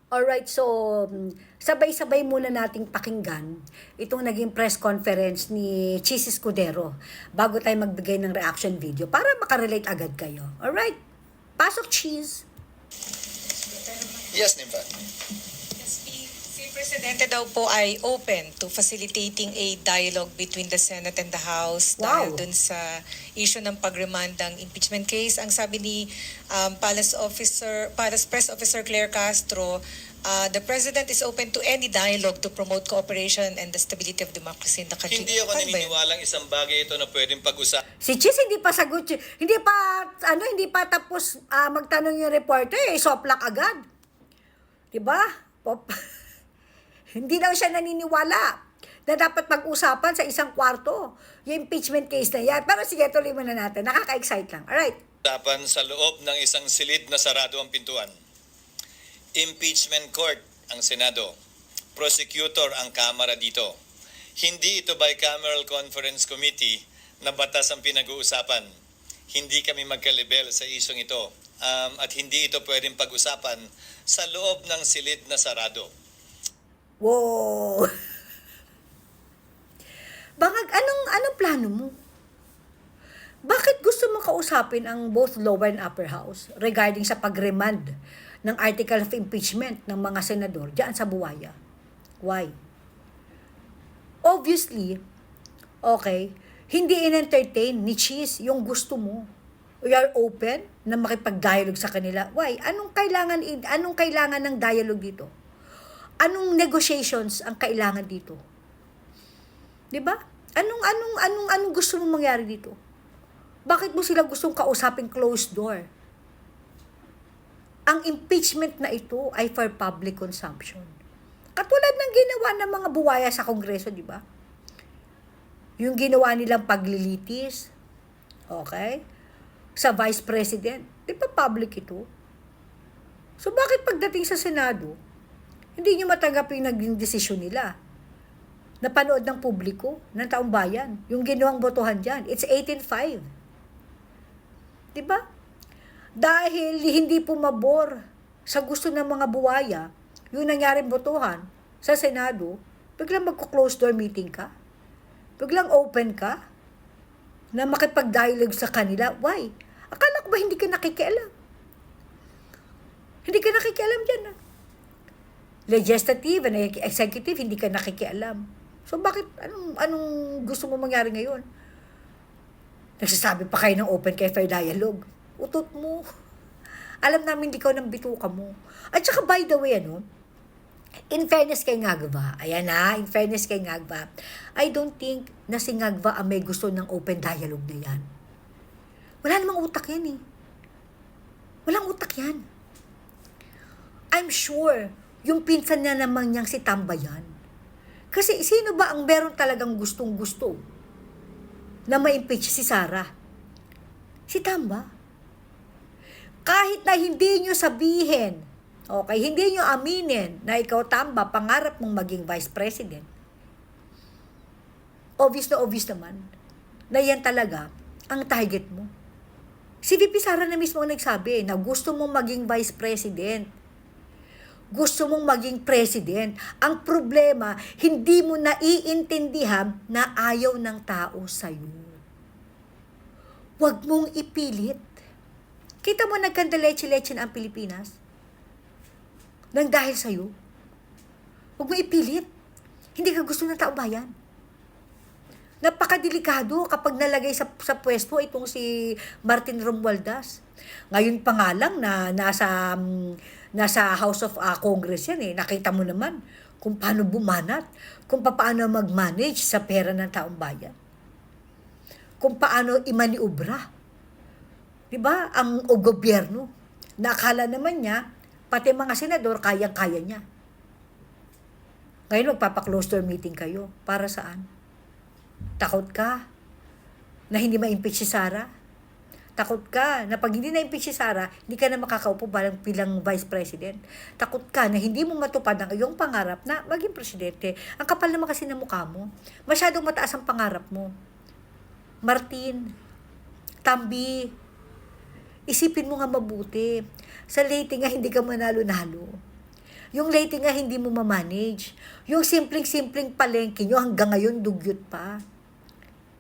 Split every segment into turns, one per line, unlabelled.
Alright, so sabay-sabay muna nating pakinggan itong naging press conference ni Cheese Escudero bago tayo magbigay ng reaction video para makarelate agad kayo. Alright, pasok Cheese!
Yes, Nimpa.
Si Presidente daw po ay open to facilitating a dialogue between the Senate and the House dahil dun sa issue ng pag-remand ng impeachment case. Ang sabi ni Palace Press Officer Claire Castro, the President is open to any dialogue to promote cooperation and the stability of democracy in the country.
Hindi ako naniniwalang isang bagay ito na pwedeng pag-usapan.
Si Cheese hindi pa sagot, hindi pa tapos magtanong yung reporter, soplak agad. 'Di ba? Pop. Hindi daw siya naniniwala na dapat pag-usapan sa isang kwarto yung impeachment case na yan. Pero sige, tuloy muna natin. Nakaka-excite lang. Alright.
Usapan sa loob ng isang silid na sarado ang pintuan. Impeachment court ang Senado. Prosecutor ang Kamara dito. Hindi ito bicameral conference committee na batas ang pinag-uusapan. Hindi kami magkalibel sa isyong ito. At hindi ito pwedeng pag-usapan sa loob ng silid na sarado.
Wow! Bangag, anong plano mo? Bakit gusto mo kausapin ang both lower and upper house regarding sa pag-remand ng article of impeachment ng mga senador diyan sa Buwaya? Why? Obviously, okay, hindi in-entertain ni Cheese yung gusto mo. We are open na makipag-dialogue sa kanila. Why? Anong kailangan ng dialogue dito? Anong negotiations ang kailangan dito? 'Di ba? Anong gusto mong mangyari dito? Bakit mo sila gustong kausapin closed door? Ang impeachment na ito ay for public consumption. Katulad ng ginawa ng mga buwaya sa Kongreso, 'di ba? Yung ginawa nilang paglilitis, okay? Sa Vice President, 'di ba public ito? So bakit pagdating sa Senado, hindi nyo matanggap yung naging desisyon nila? Napanood ng publiko, ng taong bayan, yung ginawang botohan dyan. It's 18-5. Diba? Dahil hindi pumabor sa gusto ng mga buwaya, yung nangyaring botohan sa Senado, biglang magko-close door meeting ka? Biglang open ka? Na makipag-dialogue sa kanila? Why? Akala ko ba hindi ka nakikialam? Hindi ka nakikialam dyan, legislative and executive, hindi ka nakikialam. So bakit, anong gusto mo mangyari ngayon? Nagsasabi pa kayo ng open kay fair dialogue. Utot mo. Alam namin di ka ng bituka mo. At saka by the way, in fairness kay Ngagva, in fairness kay Ngagva, I don't think na si Ngagva ang may gusto ng open dialogue na yan. Wala namang utak yan Walang utak yan. I'm sure yung pinsan niya naman niyang si Tambayan. Kasi sino ba ang meron talagang gustong-gusto na ma-impeach si Sara? Si Tamba. Kahit na hindi niyo sabihin, okay, hindi niyo aminin na ikaw Tamba, pangarap mong maging Vice President. Obvious naman na yan talaga ang target mo. Si VP Sara na mismo ang nagsabi na gusto mong maging Vice President. Gusto mong maging president. Ang problema, hindi mo naiintindihan na ayaw ng tao sa'yo. Huwag mong ipilit. Kita mo nagkandaleche-leche na ang Pilipinas? Nang dahil sa'yo? Huwag mong ipilit. Hindi ka gusto ng tao bayan. Napakadelikado kapag nalagay sa pwesto itong si Martin Romualdez. Ngayon pa nga lang na nasa House of Congress yan Nakita mo naman kung paano bumanat, kung paano mag-manage sa pera ng taong bayan. Kung paano imaniubra. 'Di ba? Ang gobyerno. Nakala naman niya, pati mga senador, kayang-kaya niya. Ngayon magpapa-close door meeting kayo. Para saan? Takot ka na hindi ma-impeach si Sara? Takot ka na pag hindi na-impeach si Sara, hindi ka na makakaupo bilang Vice President. Takot ka na hindi mo matupad ang iyong pangarap na maging presidente. Ang kapal naman kasi ng mukha mo. Masyadong mataas ang pangarap mo. Martin, Tambi, isipin mo nga mabuti. Sa late nga hindi ka manalo-nalo. Yung late nga hindi mo mamanage. Yung simpleng-simpleng palengke nyo hanggang ngayon dugyot pa.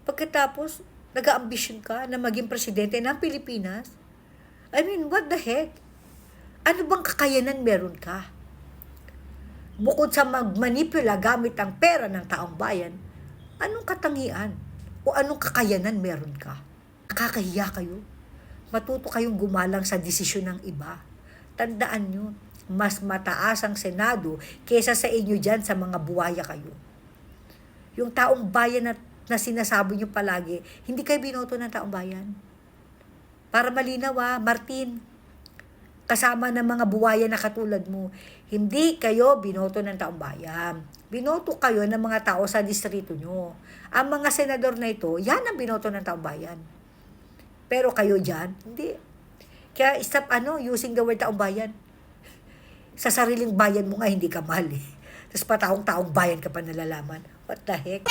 Pagkatapos, nag-aambisyon ka na maging presidente ng Pilipinas. I mean, what the heck? Ano bang kakayanan meron ka? Bukod sa magmanipula gamit ang pera ng taong bayan, anong katangian o anong kakayanan meron ka? Nakakahiya kayo. Matuto kayong gumalang sa desisyon ng iba. Tandaan nyo, mas mataas ang Senado kesa sa inyo dyan sa mga buwaya kayo. Yung taong bayan na sinasabi nyo palagi, hindi kayo binoto ng taong bayan. Para malinaw Martin, kasama ng mga buwaya na katulad mo, hindi kayo binoto ng taong bayan. Binoto kayo ng mga tao sa distrito nyo. Ang mga senador na ito, yan ang binoto ng taong bayan. Pero kayo dyan, hindi. Kaya stop using the word taong bayan. Sa sariling bayan mo nga, hindi ka mahal eh. Tapos pa taong bayan ka pa nalalaman. What the heck?